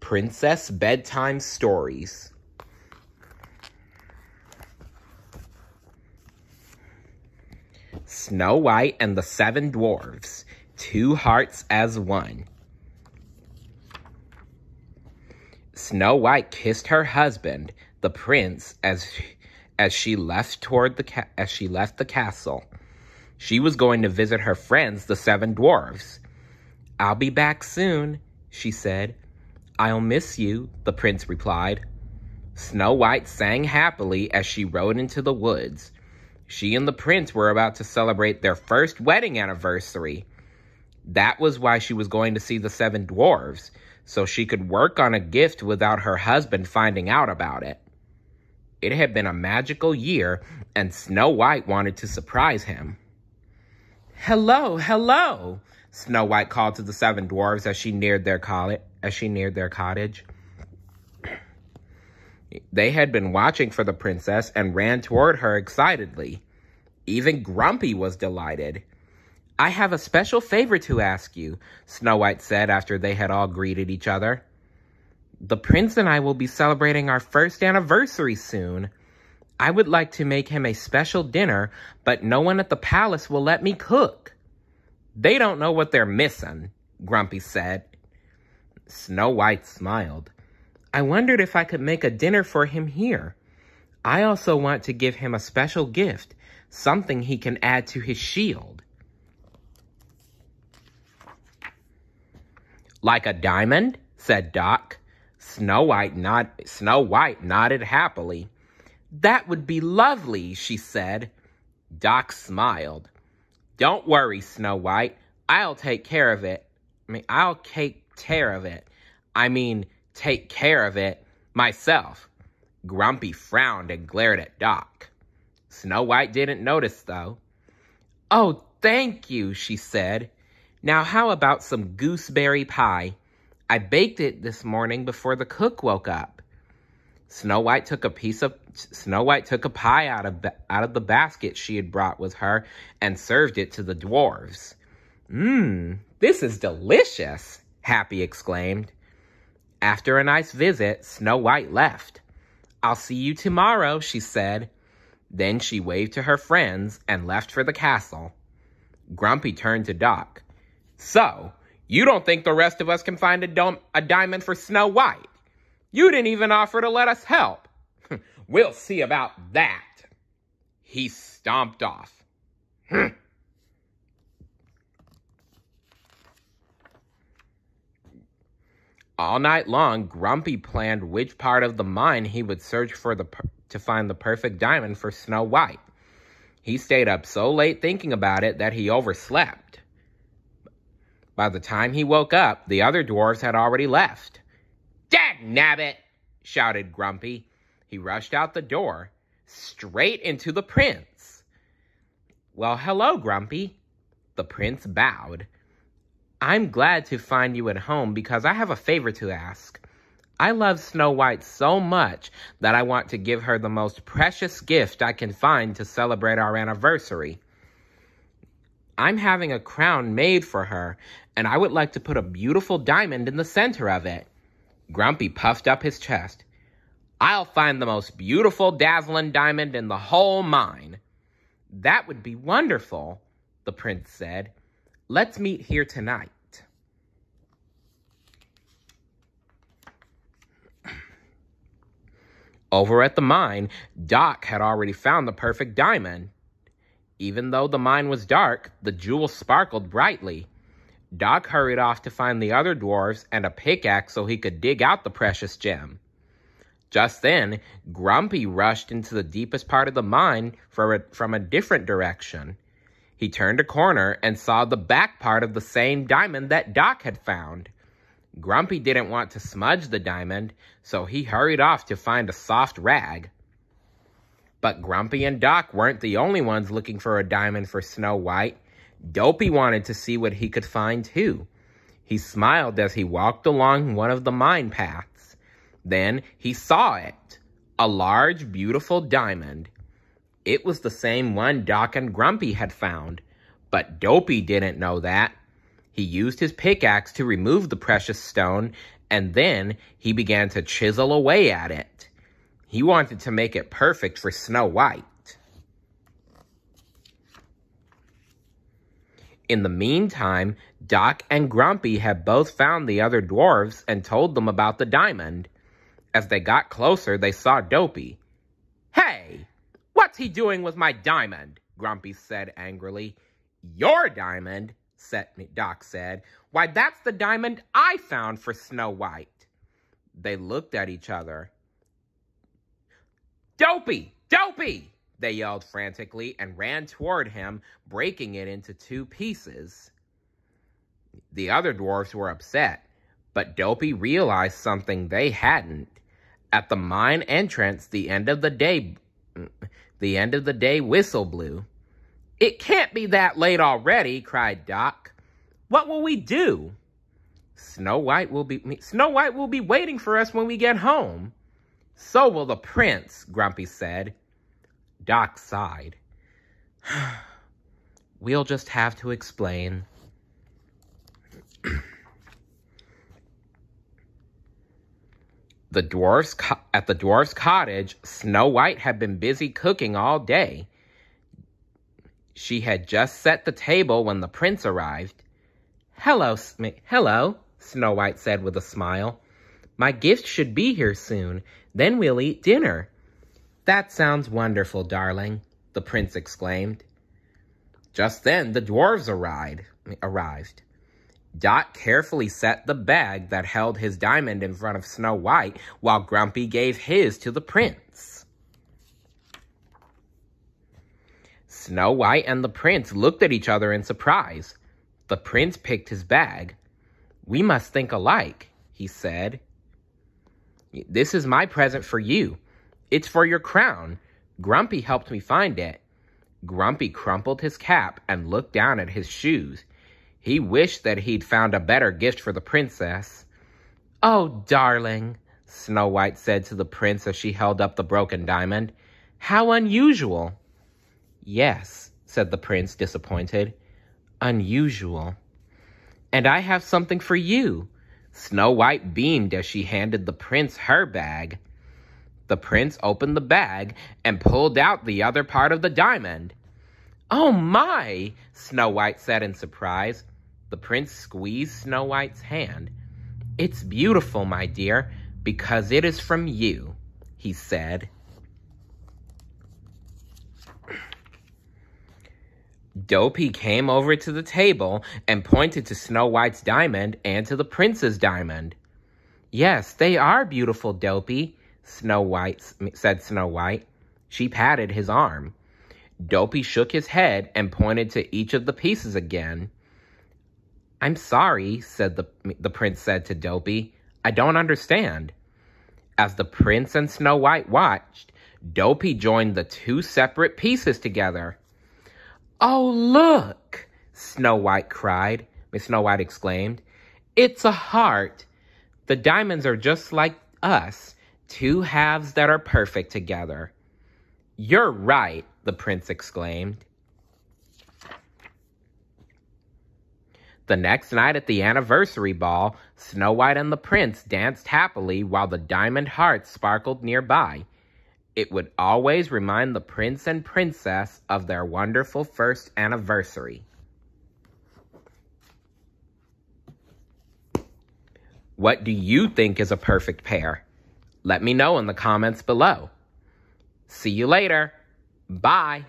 Princess Bedtime Stories. Snow White and the Seven Dwarves, Two Hearts as One. Snow White kissed her husband, the prince, as she left the castle. She was going to visit her friends, the Seven Dwarves. "I'll be back soon," she said. "I'll miss you," the prince replied. Snow White sang happily as she rode into the woods. She and the prince were about to celebrate their first wedding anniversary. That was why she was going to see the Seven Dwarves, so she could work on a gift without her husband finding out about it. It had been a magical year, and Snow White wanted to surprise him. "Hello, hello," Snow White called to the Seven Dwarves as she neared their cottage. They had been watching for the princess and ran toward her excitedly. Even Grumpy was delighted. "I have a special favor to ask you," Snow White said after they had all greeted each other. "The prince and I will be celebrating our first anniversary soon. I would like to make him a special dinner, but no one at the palace will let me cook." "They don't know what they're missing," Grumpy said. Snow White smiled. "I wondered if I could make a dinner for him here. I also want to give him a special gift, something he can add to his shield." "Like a diamond?" said Doc. Snow White nodded happily. "That would be lovely," she said. Doc smiled. "Don't worry, Snow White. I'll take care of it myself." Grumpy frowned and glared at Doc. Snow White didn't notice, though. "Oh, thank you," she said. "Now how about some gooseberry pie? I baked it this morning before the cook woke up." Snow White took a pie out of the basket she had brought with her and served it to the dwarves. This is delicious," Happy exclaimed. After a nice visit, Snow White left. "I'll see you tomorrow," she said. Then she waved to her friends and left for the castle. Grumpy turned to Doc. "So, you don't think the rest of us can find a diamond for Snow White? You didn't even offer to let us help." "We'll see about that." He stomped off. All night long, Grumpy planned which part of the mine he would search for to find the perfect diamond for Snow White. He stayed up so late thinking about it that he overslept. By the time he woke up, the other dwarves had already left. "Dagnabbit!" shouted Grumpy. He rushed out the door, straight into the prince. "Well, hello, Grumpy." The prince bowed. "I'm glad to find you at home because I have a favor to ask. I love Snow White so much that I want to give her the most precious gift I can find to celebrate our anniversary. I'm having a crown made for her, and I would like to put a beautiful diamond in the center of it." Grumpy puffed up his chest. "I'll find the most beautiful, dazzling diamond in the whole mine." "That would be wonderful," the prince said. "Let's meet here tonight." Over at the mine, Doc had already found the perfect diamond. Even though the mine was dark, the jewel sparkled brightly. Doc hurried off to find the other dwarves and a pickaxe so he could dig out the precious gem. Just then, Grumpy rushed into the deepest part of the mine from a different direction. He turned a corner and saw the back part of the same diamond that Doc had found. Grumpy didn't want to smudge the diamond, so he hurried off to find a soft rag. But Grumpy and Doc weren't the only ones looking for a diamond for Snow White. Dopey wanted to see what he could find, too. He smiled as he walked along one of the mine paths. Then he saw it, a large, beautiful diamond. It was the same one Doc and Grumpy had found, but Dopey didn't know that. He used his pickaxe to remove the precious stone and then he began to chisel away at it. He wanted to make it perfect for Snow White. In the meantime, Doc and Grumpy had both found the other dwarves and told them about the diamond. As they got closer, they saw Dopey. "Hey, what's he doing with my diamond?" Grumpy said angrily. "Your diamond?" Doc said. "Why, that's the diamond I found for Snow White." They looked at each other. "Dopey! Dopey!" they yelled frantically and ran toward him, breaking it into 2 pieces. The other dwarves were upset, but Dopey realized something they hadn't. At the mine entrance, the end of the day whistle blew. "It can't be that late already," cried Doc. "What will we do?" Snow White will be waiting for us when we get home." "So will the prince," Grumpy said. Doc sighed. "We'll just have to explain." At the dwarf's cottage, Snow White had been busy cooking all day. She had just set the table when the prince arrived. Hello, Snow White said with a smile. "My gift should be here soon. Then we'll eat dinner." "That sounds wonderful, darling," the prince exclaimed. Just then, the dwarves arrived. Dot carefully set the bag that held his diamond in front of Snow White, while Grumpy gave his to the prince. Snow White and the prince looked at each other in surprise. The prince picked his bag. "We must think alike," he said. "This is my present for you. It's for your crown. Grumpy helped me find it." Grumpy crumpled his cap and looked down at his shoes. He wished that he'd found a better gift for the princess. "Oh, darling," Snow White said to the prince as she held up the broken diamond. "How unusual." "Yes," said the prince, disappointed. "Unusual." "And I have something for you." Snow White beamed as she handed the prince her bag. The prince opened the bag and pulled out the other part of the diamond. "Oh my!" Snow White said in surprise. The prince squeezed Snow White's hand. "It's beautiful, my dear, because it is from you," he said. Dopey came over to the table and pointed to Snow White's diamond and to the prince's diamond. "Yes, they are beautiful, Dopey," said Snow White. She patted his arm. Dopey shook his head and pointed to each of the pieces again. "I'm sorry," the prince said to Dopey. "I don't understand." As the prince and Snow White watched, Dopey joined the 2 separate pieces together. "Oh, look!" Snow White exclaimed. "It's a heart. The diamonds are just like us, 2 halves that are perfect together." "You're right," the prince exclaimed. The next night at the anniversary ball, Snow White and the prince danced happily while the diamond hearts sparkled nearby. It would always remind the prince and princess of their wonderful first anniversary. What do you think is a perfect pair? Let me know in the comments below. See you later. Bye.